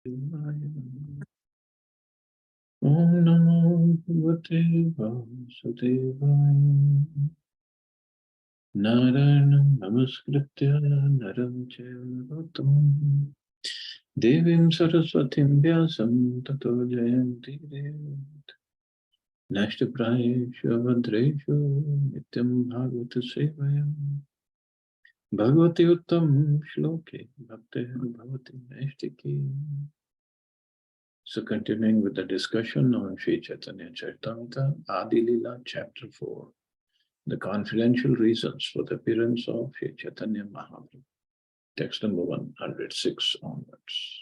Om Namo Bhagavate Vasudevaya. Narayanam Namaskritya Naram Chaiva Narottamam Devim Saraswatim Vyasam Tato Jayanti Devat Nashtaprayeshu Avadreshu Nityam Bhagavata Sevayam Bhagavati Uttam Shloke Bhakti Bhavati Naistiki. So continuing with the discussion on Sri Chaitanya Charitamrita, Adi Lila, Chapter 4, the confidential reasons for the appearance of Sri Chaitanya Mahaprabhu. Text number 106 onwards.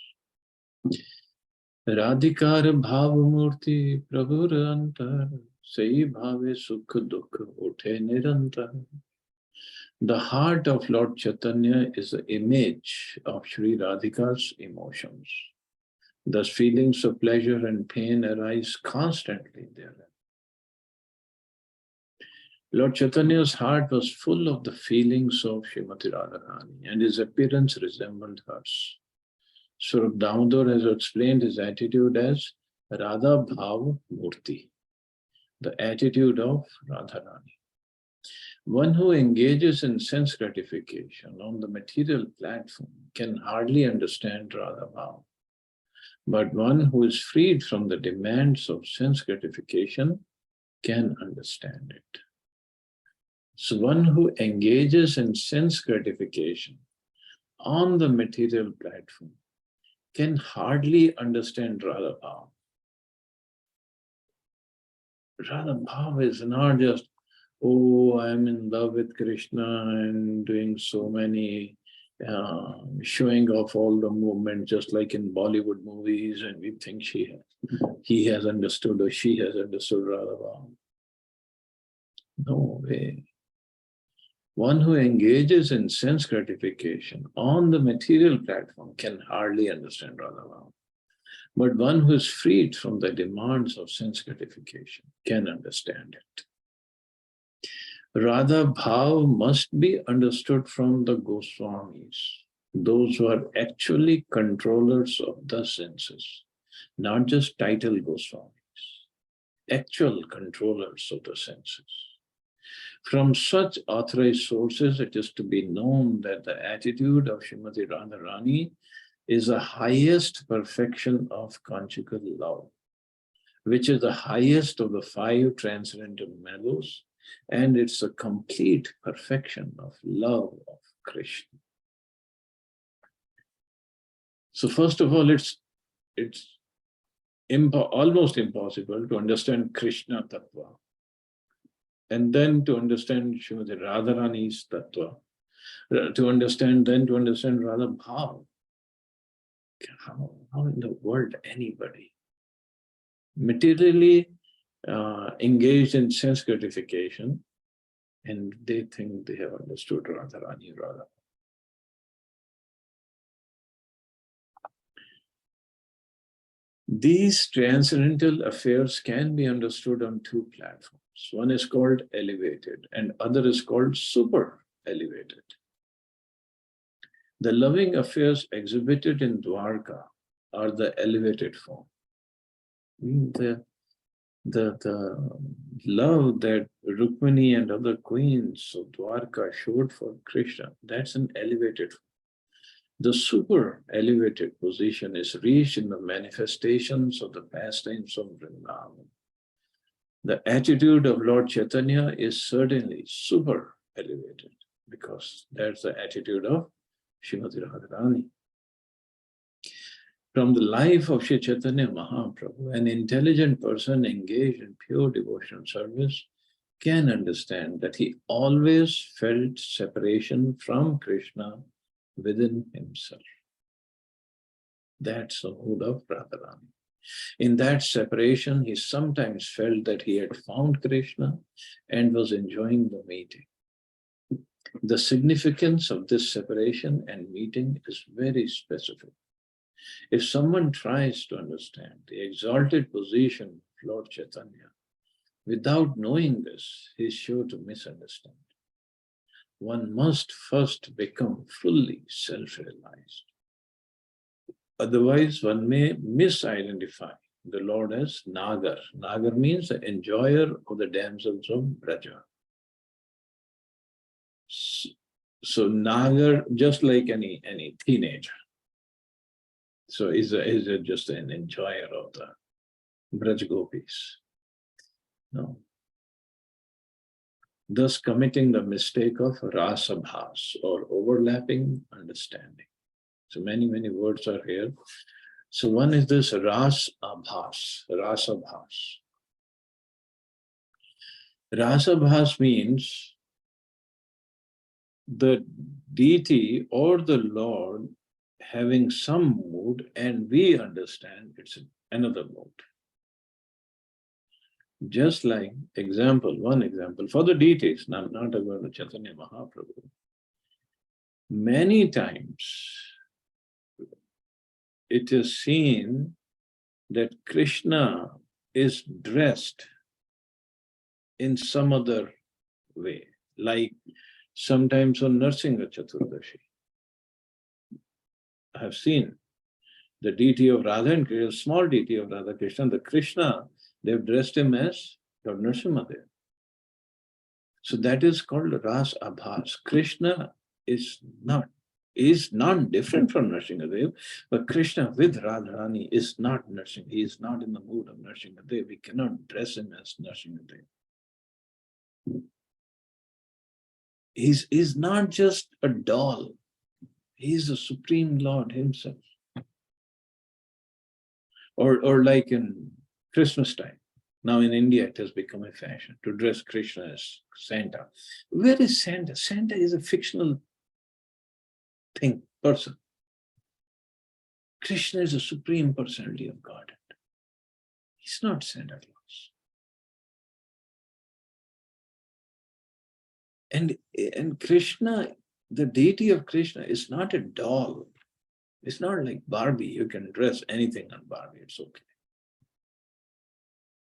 Radhikar bhavamurti prabhur antar, sei bhave sukha dukha uthe nirantar. The heart of Lord Chaitanya is the image of Sri Radhika's emotions. Thus, feelings of pleasure and pain arise constantly therein. Lord Chaitanya's heart was full of the feelings of Srimati Radharani, and his appearance resembled hers. Swarup Damodar has explained his attitude as Radha Bhav Murti, the attitude of Radharani. One who engages in sense gratification on the material platform can hardly understand Radha Bhav. But one who is freed from the demands of sense gratification can understand it. So one who engages in sense gratification on the material platform can hardly understand Radha Bhav. Radha Bhav is not just, oh, I'm in love with Krishna and doing so many showing off all the movement, just like in Bollywood movies, and we think he has understood or she has understood Radha Bhav. No way. One who engages in sense gratification on the material platform can hardly understand Radha Bhav. But one who is freed from the demands of sense gratification can understand it. Radha Bhav must be understood from the Goswamis, those who are actually controllers of the senses, not just title Goswamis, actual controllers of the senses. From such authorized sources, it is to be known that the attitude of Srimati Radharani is the highest perfection of conjugal love, which is the highest of the 5 transcendental mellows, and it's a complete perfection of love of Krishna. So first of all, it's almost impossible to understand Krishna Tattva, and then to understand Srimati Radharani's Tattva, to understand Radha Bhav. How in the world anybody materially engaged in sense gratification and they think they have understood Radharani Radha? These transcendental affairs can be understood on 2 platforms. One is called elevated and other is called super elevated. The loving affairs exhibited in Dwarka are the elevated form. The love that Rukmini and other queens of Dwarka showed for Krishna, that's an elevated form. The super elevated position is reached in the manifestations of the pastimes of Vrindavan. The attitude of Lord Chaitanya is certainly super elevated because that's the attitude of Srimati Radharani. From the life of Sri Chaitanya Mahaprabhu, an intelligent person engaged in pure devotional service can understand that he always felt separation from Krishna within himself. That's the mood of Radharani. In that separation, he sometimes felt that he had found Krishna and was enjoying the meeting. The significance of this separation and meeting is very specific. If someone tries to understand the exalted position of Lord Chaitanya without knowing this, he is sure to misunderstand. One must first become fully self-realized. Otherwise, one may misidentify the Lord as Nagar. Nagar means the enjoyer of the damsels of Braja. So Nagar, just like any teenager. So is just an enjoyer of the Braj Gopis. No. Thus committing the mistake of rasabhas or overlapping understanding. So many words are here. So one is this rasabhas. Rasabhas means the deity or the Lord having some mood, and we understand it's another mood. Just like one example for the deities, not about the Chaitanya Mahaprabhu. Many times it is seen that Krishna is dressed in some other way, like sometimes on Narsingha Chaturdashi. I have seen the deity of Radha and Krishna, small deity of Radha Krishna, the Krishna, they've dressed him as Lord Nrsimhadev. So that is called Ras Abhas. Krishna is not different from Nrsimhadev, but Krishna with Radharani is not Nrsimha. He is not in the mood of Nrsimhadev. We cannot dress him as Nrsimhadev. He's not just a doll. He is the Supreme Lord himself. Or like in Christmas time. Now in India, it has become a fashion to dress Krishna as Santa. Where is Santa? Santa is a fictional person. Krishna is a supreme personality of Godhead. He's not Santa Claus. And Krishna, the deity of Krishna is not a doll. It's not like Barbie. You can dress anything on Barbie. It's okay.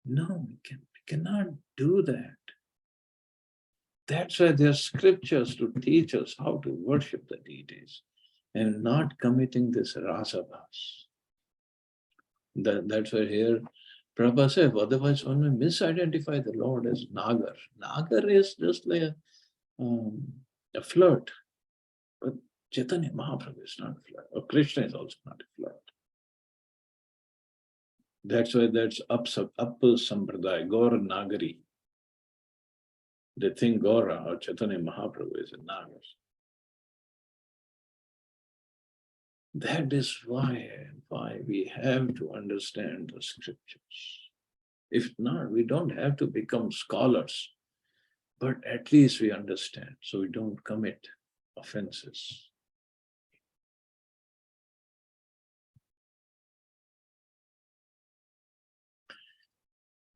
No, we cannot do that. That's why there are scriptures to teach us how to worship the deities and not committing this rasabhas. That's why here Prabhupada said, otherwise one may misidentify the Lord as Nagar. Nagar is just like a flirt. But Chaitanya Mahaprabhu is not a flirt. Or Krishna is also not a flirt. That's why that's Appa Sampradaya, Gaura Nagari. They think Gaura or Chaitanya Mahaprabhu is a Nagar. That is why we have to understand the scriptures. If not, we don't have to become scholars, but at least we understand so we don't commit offenses.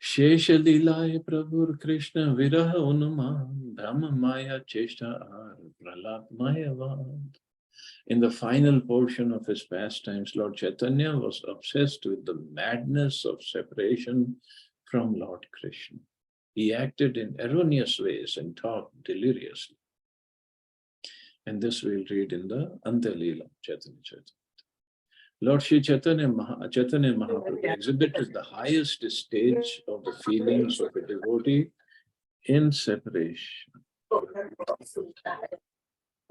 Shesha Lilaya Prabhu Krishna Viraha Unuman Brahma Maya Cheshta Ar Pralat Mayavad. In the final portion of his pastimes, Lord Chaitanya was obsessed with the madness of separation from Lord Krishna. He acted in erroneous ways and talked deliriously. And this we'll read in the Adi Lila, Chaitanya Chaitanya. Lord Shri Chaitanya Mahaprabhu exhibited the highest stage of the feelings of a devotee in separation.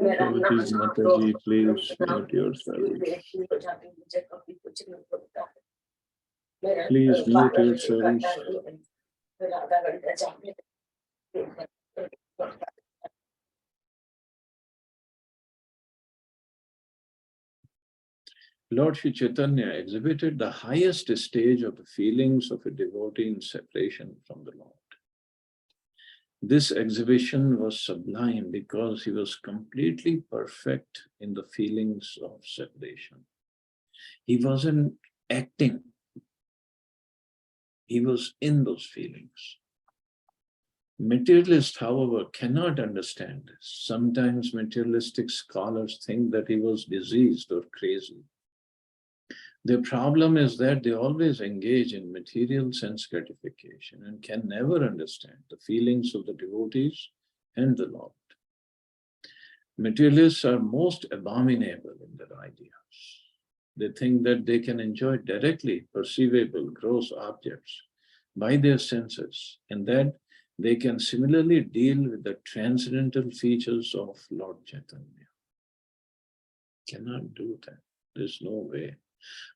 Devotees, Mataji, please mute yourselves. Please mute yourselves. Lord Shri Chaitanya exhibited the highest stage of the feelings of a devotee in separation from the Lord. This exhibition was sublime because he was completely perfect in the feelings of separation. He wasn't acting. He was in those feelings. Materialists, however, cannot understand this. Sometimes materialistic scholars think that he was diseased or crazy. The problem is that they always engage in material sense gratification and can never understand the feelings of the devotees and the Lord. Materialists are most abominable in their ideas. They think that they can enjoy directly perceivable gross objects by their senses, and that they can similarly deal with the transcendental features of Lord Chaitanya. Cannot do that. There's no way.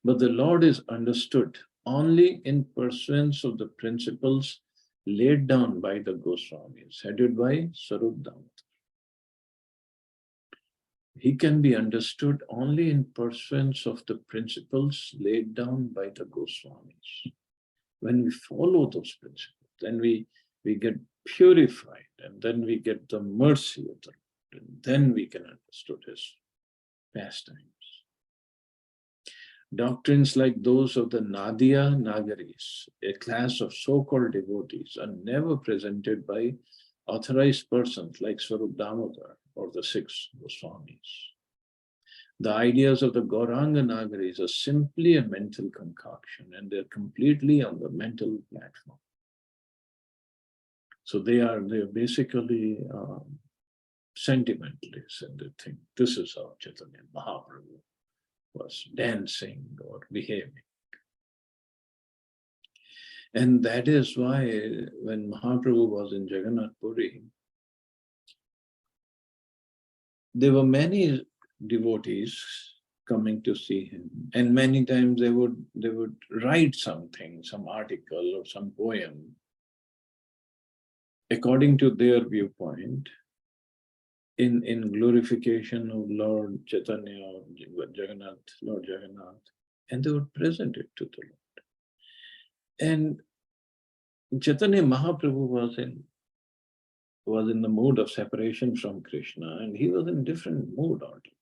But the Lord is understood only in pursuance of the principles laid down by the Goswamis, headed by Sarup Damodar. He can be understood only in pursuance of the principles laid down by the Goswamis. When we follow those principles, then we get purified, and then we get the mercy of the Lord, and then we can understand his pastimes. Doctrines like those of the Nadia Nagaris, a class of so-called devotees, are never presented by authorized persons like Swarup Damodar or the six Goswamis. The ideas of the Gauranga Nagaris are simply a mental concoction, and they're completely on the mental platform. So they're basically sentimentalists, and they think this is how Chaitanya Mahaprabhu was dancing or behaving. And that is why when Mahaprabhu was in Jagannath Puri, there were many devotees coming to see him, and many times they would write something, some article or some poem according to their viewpoint in glorification of Lord Chaitanya or Jagannath, Lord Jagannath, and they would present it to the Lord. And Chaitanya Mahaprabhu was in the mood of separation from Krishna, and he was in different mood altogether.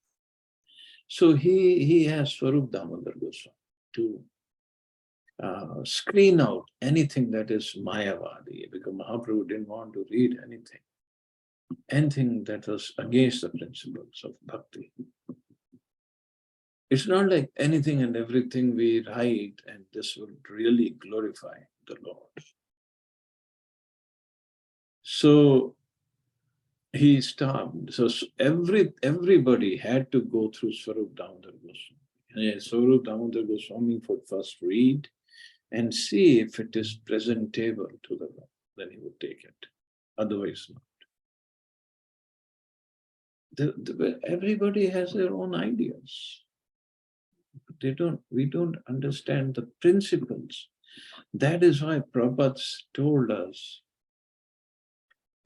So he asked Swarup Damodar Goswami to screen out anything that is Mayavadi, because Mahaprabhu didn't want to read anything that was against the principles of bhakti. It's not like anything and everything we write and this would really glorify the Lord. So he stopped. So everybody had to go through Swarup Damodar Goswami. And Swarup Damodar Goswami would first read and see if it is presentable to the Lord. Then he would take it. Otherwise not. Everybody has their own ideas. We don't understand the principles. That is why Prabhupada told us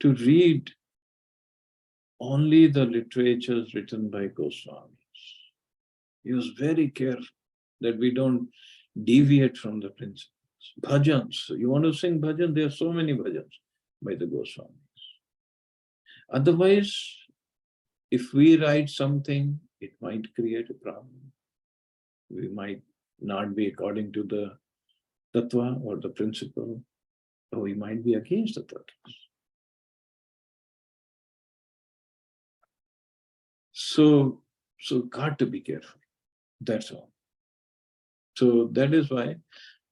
to read only the literatures written by Goswamis. He was very careful that we don't deviate from the principles. Bhajans, you want to sing bhajan? There are so many bhajans by the Goswamis. Otherwise, if we write something, it might create a problem. We might not be according to the tattva or the principle, or we might be against the tattvas. So got to be careful. That's all. So that is why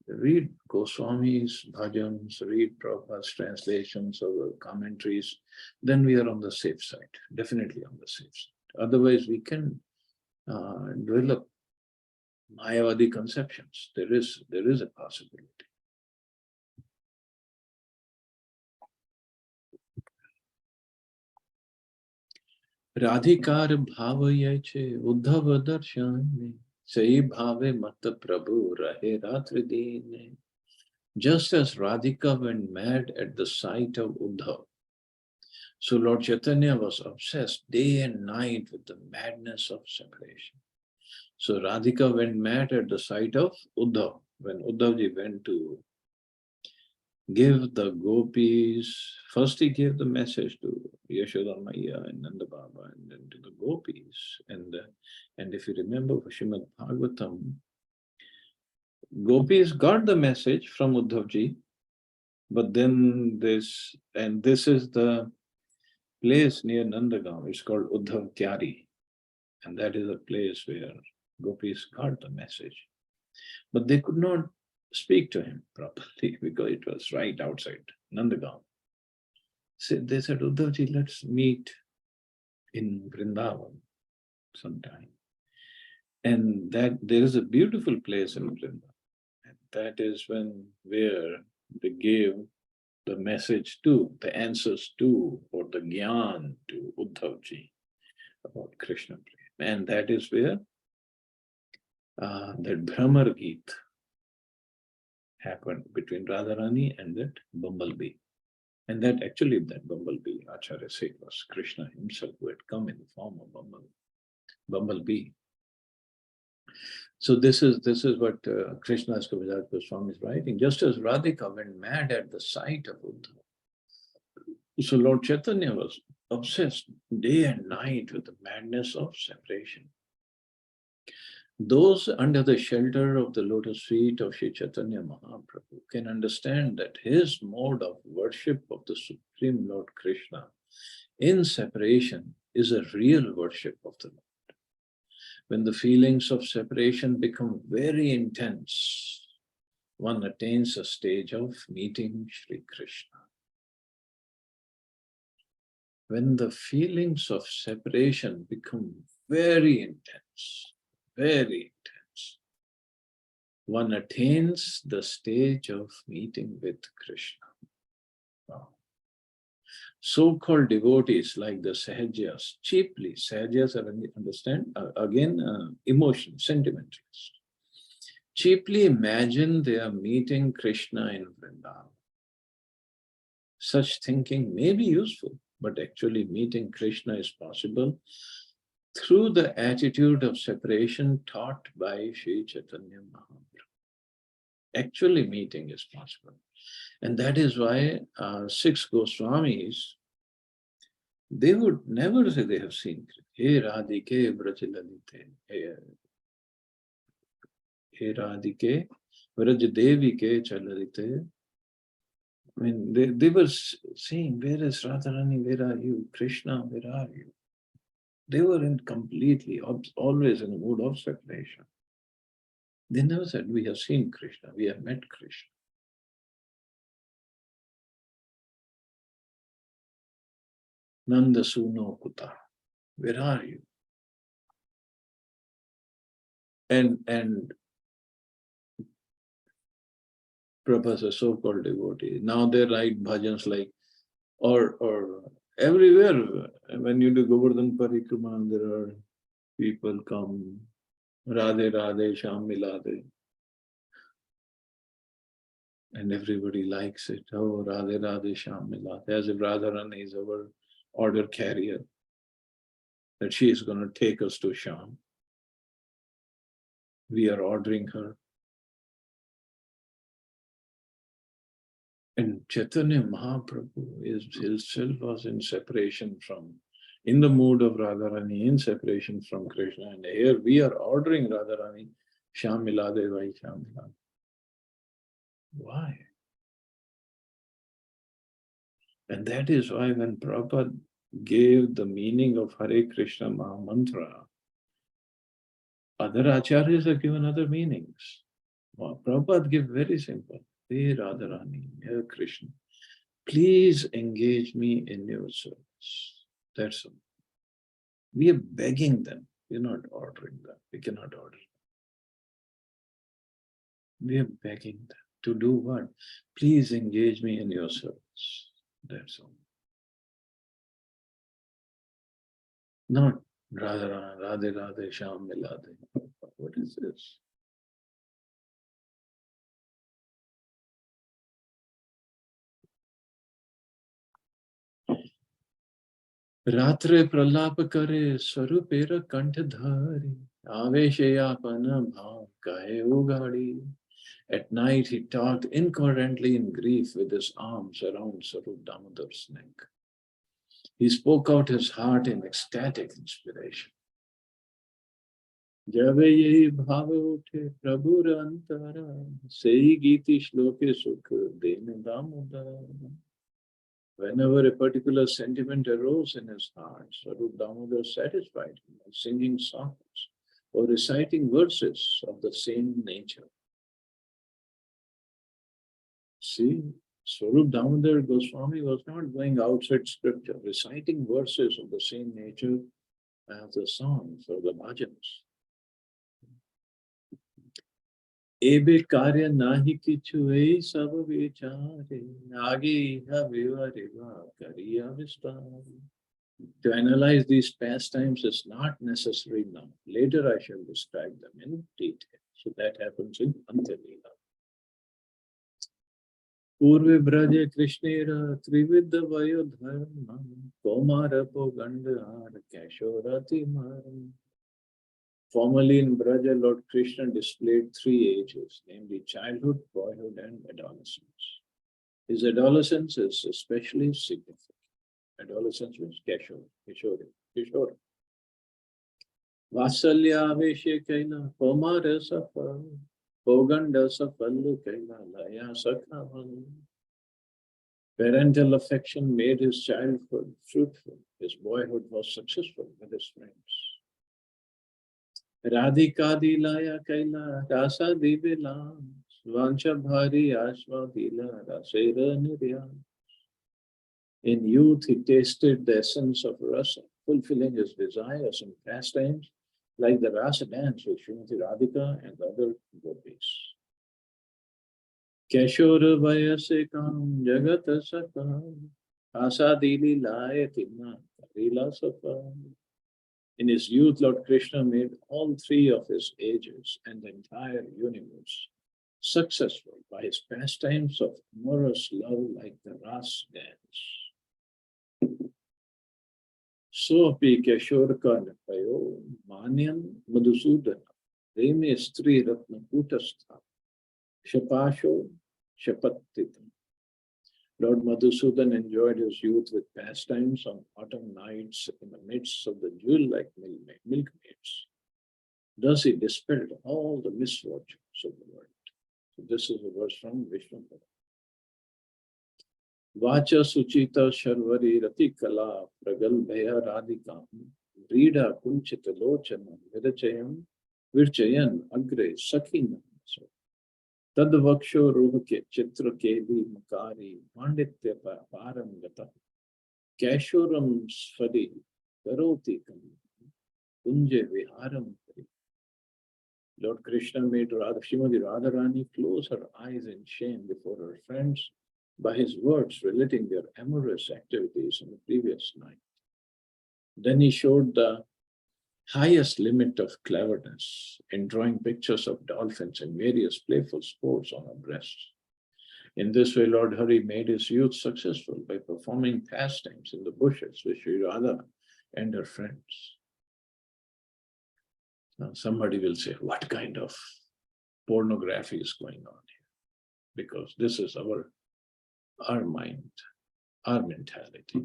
read Goswami's bhajans, read Prabhupada's translations or commentaries, then we are on the safe side, definitely on the safe side. Otherwise, we can develop Mayavadi conceptions. There is a possibility. Radhikar bhavaye che uddhava darshan sei bhave matta prabhu rahe ratri dine. Just as Radhika went mad at the sight of Uddhav, so Lord Chaitanya was obsessed day and night with the madness of separation. So Radhika went mad at the sight of Uddhav. When Uddhavji went to give the gopis, first he gave the message to Yashoda Maya and Nanda Baba, and then to the gopis. And if you remember Srimad Bhagavatam, gopis got the message from Uddhavji, but then this is the place near Nandagaon. It's called Uddhav Kyari, and that is a place where gopis got the message. But they could not speak to him properly because it was right outside Nandagaon. So they said, Uddhavji, let's meet in Vrindavan sometime. And that there is a beautiful place in Vrindavan. And that is where they gave the message to, the answers to, or the gyan to Uddhavji about Krishna Prem. And that is where that Brahmar Geet happened between Radharani and that bumblebee. And that bumblebee, Acharya said, was Krishna himself who had come in the form of bumblebee. So this is what Krishna's Kaviraj Goswami is writing. Just as Radhika went mad at the sight of Uddhava, so Lord Chaitanya was obsessed day and night with the madness of separation. Those under the shelter of the lotus feet of Sri Chaitanya Mahaprabhu can understand that his mode of worship of the Supreme Lord Krishna in separation is a real worship of the Lord. When the feelings of separation become very intense, one attains a stage of meeting Sri Krishna. When the feelings of separation become very intense, one attains the stage of meeting with Krishna. Wow. So-called devotees like the Sahajas, cheaply, Sahajas are, understand, emotion, sentimentalists, cheaply imagine they are meeting Krishna in Vrindavan. Such thinking may be useful, but actually meeting Krishna is possible through the attitude of separation taught by Sri Chaitanya Mahaprabhu. Actually meeting is possible. And that is why 6 Goswamis, they would never say they have seen Krishna. Hey Radhike Vrajalalite, Hey Radhike Vrajadevike Chalalite. I mean, they were saying, where is Radharani, where are you? Krishna, where are you? They were in completely, always in a mood of separation. They never said, we have seen Krishna, we have met Krishna. Nanda Suno Kuta, where are you? And Prabhupada, so-called devotee, now they write bhajans like, or everywhere, when you do Govardhan Parikrama, there are people come, Radhe Radhe, Sham Milade. And everybody likes it. Oh, Radhe Radhe Sham Milade. As if Radharani is our order carrier, that she is going to take us to Sham. We are ordering her. And Chaitanya Mahaprabhu himself was in separation from, in the mood of Radharani, in separation from Krishna. And here we are ordering Radharani, Sham Milade Vai Sham Milade. Why? And that is why when Prabhupada gave the meaning of Hare Krishna Maha Mantra, other acharyas have given other meanings. Well, Prabhupada gave very simple. Hey Radharani, Hey Krishna, please engage me in your service. That's all. We are begging them. We are not ordering them. We cannot order them. We are begging them to do what? Please engage me in your service. That's all. Not Radharani, Radhe Radhe, Sham Milade. What is this? Ratre pralap kare swarupera kanthadhari aveshayapana bhav kahe ugadi. At night he talked incoherently in grief with his arms around Sarup Damodar's neck. He spoke out his heart in ecstatic inspiration. Jabe yehi bhav uthe prabhur antara sei giti shloke sukh dena Damodar. Whenever a particular sentiment arose in his heart, Sarup Damodar satisfied him by singing songs or reciting verses of the same nature. See, Sarup Damodar Goswami was not going outside scripture, reciting verses of the same nature as the songs or the bhajans. एबे कार्य नाही किछु एई सब विचारे आगे इहा विवरिवा करिया विस्तार. To analyze these pastimes is not necessary now. Later I shall describe them in detail. So that happens in Adi Lila. पूर्वे ब्रजे कृष्णेर त्रिविध वयोधर्म कौमार गंडहार कैशोरति मारम. Formerly in Braja, Lord Krishna displayed three ages, namely childhood, boyhood, and adolescence. His adolescence is especially significant. Adolescence means Kishore. Vasalya Aveshe Kaila, Komara Safa, Poganda Safalu Kaila, Laya Sakhavan. Parental affection made his childhood fruitful. His boyhood was successful with his friends. Radhika Dilaya Kaila, Rasa Divila, Svancha Bhari Ashva Dila, Rasera Nirya. In youth, he tasted the essence of rasa, fulfilling his desires and pastimes, like the rasa dance with Srimati Radhika and the other gopis. Keshora Vayase Kam Jagata Sakam, Asa Dili Layatina, Lila Safa. In his youth, Lord Krishna made all three of his ages and the entire universe successful by his pastimes of amorous love like the Ras dance. Sopi Keshorka Napayo, Manyan Madhusudana, Reme Stri Ratna Kutastha, Shapasho Shapattitam. Lord Madhusudan enjoyed his youth with pastimes on autumn nights in the midst of the jewel-like milkmaids. Thus he dispelled all the misfortunes of the world. So this is a verse from Vishnu. Vacha Suchita Sharvari Rati Kala Pragalbhaya Radhikam Vrida Kunchita Lochana Virchayan Agre Sakhinam. Tadvaksho Ruhke Chitra Keli Makari Panditya Parangata Kashuram Sfadi Karotikam Kunje Viharam. Lord Krishna made Srimati Radharani close her eyes in shame before her friends by his words relating their amorous activities on the previous night. Then he showed the highest limit of cleverness in drawing pictures of dolphins and various playful sports on her breasts. In this way, Lord Hari made his youth successful by performing pastimes in the bushes with Sri Radha and her friends. Now, somebody will say, what kind of pornography is going on here? Because this is our mind, our mentality.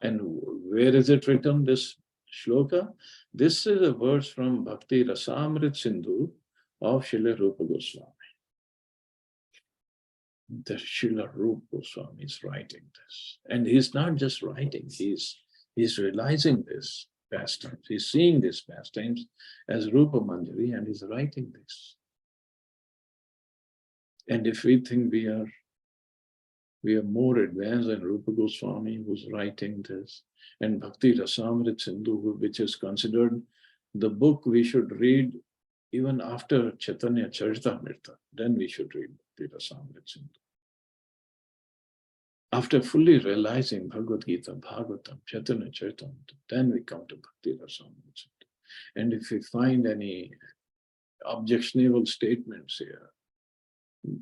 And where is it written, this shloka? This is a verse from Bhakti Rasamrit Sindhu of Srila Rupa Goswami. The Srila Rupa Goswami is writing this. And he's not just writing, he's realizing this pastimes. He's seeing these pastimes as Rupa Manjari and he's writing this. And if we think we are more advanced than Rupa Goswami, who's writing this, and Bhakti Rasamrit Sindhu, which is considered the book we should read even after Chaitanya Charitamrita, then we should read Bhakti Rasamrit Sindhu. After fully realizing Bhagavad Gita, Bhagavatam, Chaitanya Charitamrita, then we come to Bhakti Rasamrit Sindhu. And if we find any objectionable statements here,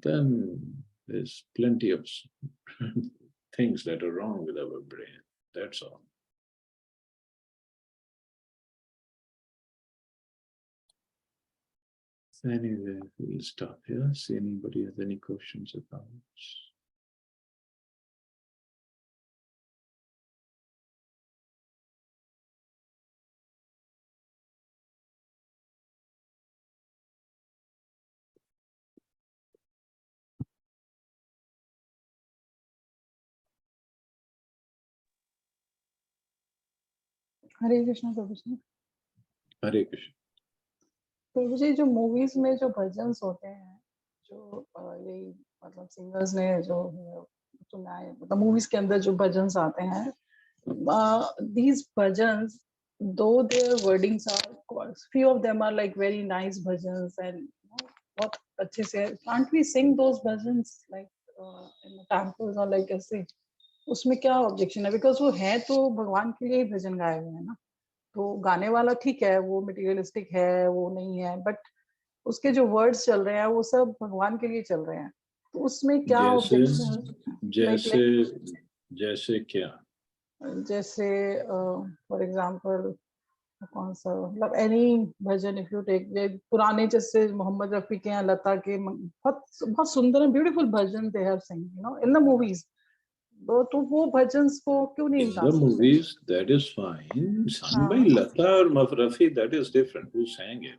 then there's plenty of things that are wrong with our brain. That's all. So anyway, we'll stop here. See anybody has any questions about it. Hare Krishna Prabhu ji. Hare Krishna. प्रभु जी, जो movies में जो भजन्स होते हैं, जो यही मतलब singers ने जो सुनाए, मतलब मूवीज के अंदर जो भजन्स आते हैं, these bhajans, though their wordings are, few of them are like very nice bhajans and बहुत अच्छे से can't we sing those bhajans like in the temples or like ऐसे उसमें क्या ऑब्जेक्शन है बिकॉज वो है तो भगवान के लिए ही भजन गाए हुए हैं ना तो गाने वाला ठीक है वो मटेरियलिस्टिक है वो नहीं है बट उसके जो वर्ड्स चल रहे हैं वो सब भगवान के लिए चल रहे हैं तो उसमें क्या जैसे ऑब्जेक्शन जैसे जैसे क्या जैसे फॉर एग्जांपल कौन सा मतलब any bhajan if you take पुराने जैसे मोहम्मद रफी के या लता के बहुत बहुत सुंदर and beautiful bhajan they have sing you know in the movies तो वो भजन्स को क्यों नहीं in गा the सकते movies? That is fine. Sung by हाँ Lata or Rafi, that is different. Who sang it?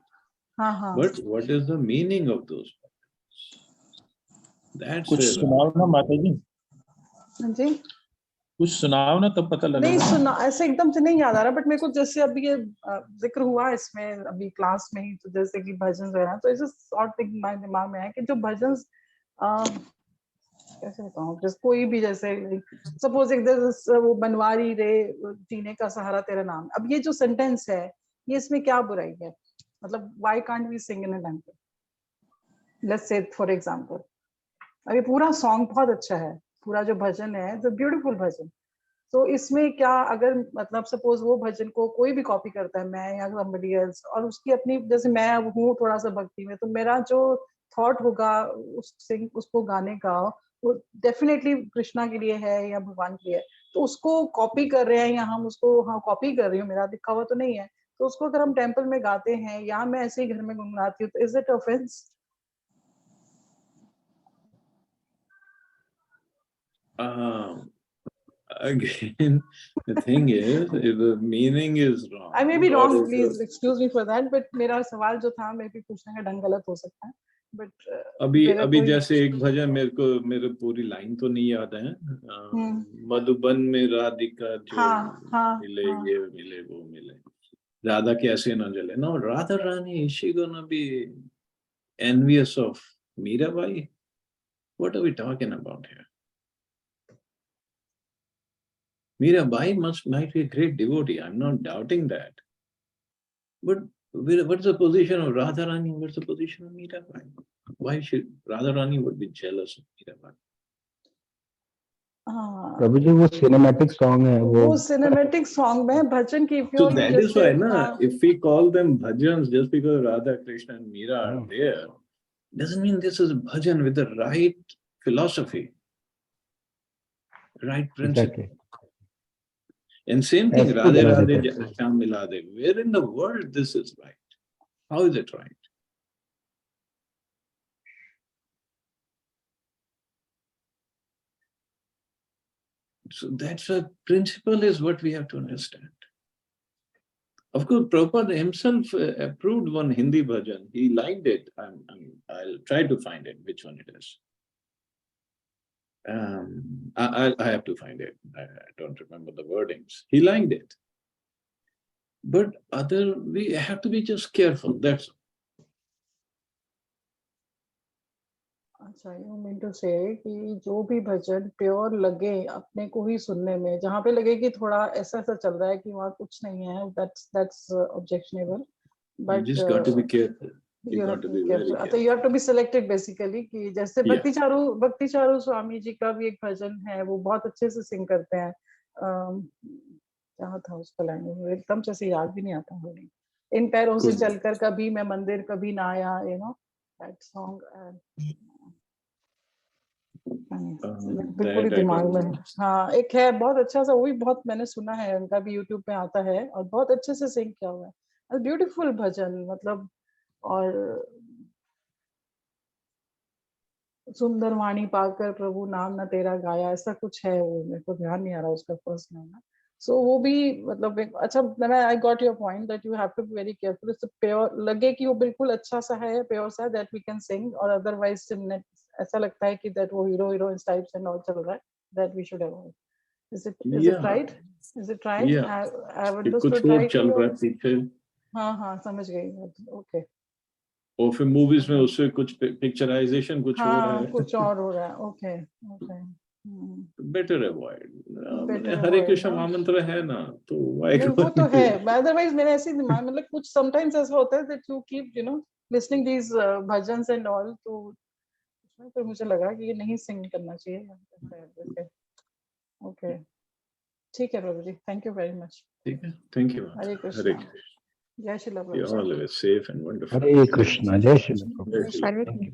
हाँ हाँ But what is the meaning of those? That's कुछ where सुनाओ ना माता जी, हाँ जी कुछ सुनाओ ना तब पता नहीं लगेगा ना। सुना ऐसे एकदम से नहीं याद आ रहा बट मेरे को जैसे अभी ये जिक्र हुआ इसमें अभी क्लास में ही तो जैसे कि भजन वगैरह तो इसे शॉर्ट थिंग माइंड दिमाग में है कि जो भजन कैसे बताऊं जैसे कोई भी जैसे सपोज एक वो बनवारी रे जीने का सहारा तेरा नाम अब ये जो सेंटेंस है ये इसमें क्या बुराई है मतलब why can't we sing in a temple let's say for example अब ये पूरा सॉन्ग बहुत अच्छा है पूरा जो भजन है इट्स अ ब्यूटीफुल भजन तो इसमें क्या अगर मतलब सपोज वो भजन को कोई भी कॉपी करता है मैं या somebody else और उसकी अपनी जैसे मैं अब हूँ थोड़ा सा भक्ति में तो मेरा जो थॉट होगा उसको गाने का वो डेफिनेटली कृष्णा के लिए है या भगवान के लिए है तो उसको कॉपी कर रहे हैं या हम उसको हाँ कॉपी कर रही हूँ मेरा दिखा हुआ तो नहीं है तो उसको अगर हम टेम्पल में गाते हैं या मैं ऐसे ही घर में गुनगुनाती हूँ तो is it offence again, the thing is, if the meaning is wrong, I may be or wrong if please excuse me for that but मेरा सवाल जो था मे बी पूछने का ढंग गलत हो सकता है बट अभी जैसे एक भजन मेरे पूरी लाइन तो नहीं याद है। मधुबन में राधिका जो हाँ हाँ मिले हाँ ये मिले वो मिले, राधा कैसे ना जले। No, Radha Rani, is she gonna be envious of Mirabai? What are we talking about here? Mirabai might be a great devotee. I'm not doubting that. But what's the position of Radharani? What's the position of Mirabai? Why should Radharani would be jealous of Mirabai? हाँ प्रभु जी वो cinematic song है वो cinematic song में भजन की So purely that is जैसे why, na, if we call them bhajans just because Radha, Krishna and Meera are there, doesn't mean this is bhajan with the right philosophy, right principle. Exactly. And same thing, ऐसे Radhe बना Radhe देते हैं। Shyam Milade. Where in the world this is right? How is it right? So that's a principle is what we have to understand. Of course, Prabhupada himself approved one Hindi bhajan. He liked it. I'll try to find it, which one it is. I have to find it. I don't remember the wordings. He liked it. But we have to be just careful. That's अच्छा you mean to से कि जो भी भजन pure लगे अपने को ही सुनने में जहाँ पे लगे कि थोड़ा ऐसा ऐसा चल रहा है कि वहाँ कुछ नहीं है that's objectionable you but just got to be careful. You you have got to to be be very careful careful. तो you have to be selected basically कि जैसे Yeah. भक्ति चारू स्वामी जी का भी एक भजन है वो बहुत अच्छे से सिंग करते हैं क्या था उसका लाइन एकदम से ऐसे याद भी नहीं आता होली इन पैरों से Good. चलकर कभी मैं मंदिर कभी ना आया यू नो दैट सॉन्ग बिल्कुल ही That I दिमाग don't में know. हाँ एक है बहुत अच्छा सा वो भी बहुत मैंने सुना है उनका भी यूट्यूब पे आता है और बहुत अच्छे से सिंग किया हुआ है ब्यूटीफुल भजन मतलब और सुंदर वाणी पाकर प्रभु नाम न तेरा गाया ऐसा कुछ है वो मेरे को ध्यान नहीं आ रहा उसका फर्स्ट नाम है सो वो भी मतलब अच्छा मैंने I got your point that you have to be very careful it's pure लगे कि वो बिल्कुल अच्छा सा है प्योर सा दैट वी कैन सिंग और अदरवाइज ऐसा लगता है कि दैट वो हीरोइन्स टाइप्स एंड ऑल चल रहा है that we should avoid is it Yeah. Right is it right Yeah. I have कि कुछ अंडरस्टूड और चल राइटली रहा है पीछे, हाँ हाँ समझ गई ओके और फिर मूवीज में उससे कुछ पिक्चराइजेशन कुछ हो रहा हाँ है. कुछ और हो रहा है okay okay better avoid. Better Hare avoid Krishna ना महामंत्र है ना, तो why नहीं go वो तो into है it? अदरवाइज मेरे ऐसे दिमाग मतलब कुछ समटाइम्स ऐसा होता है that you keep you know listening these bhajans and all, तो उसमें फिर मुझे लगा कि ये नहीं सिंग करना चाहिए। ओके, ठीक है प्रभु जी, थैंक यू वेरी मच। ठीक है, thank you. Hare Hare Krishna, Krishna. जय Shri You Prabhu. all live safe and wonderful. हरे कृष्णा, जय श्री प्रभु। Jai Shri Prabhupada. Thank you.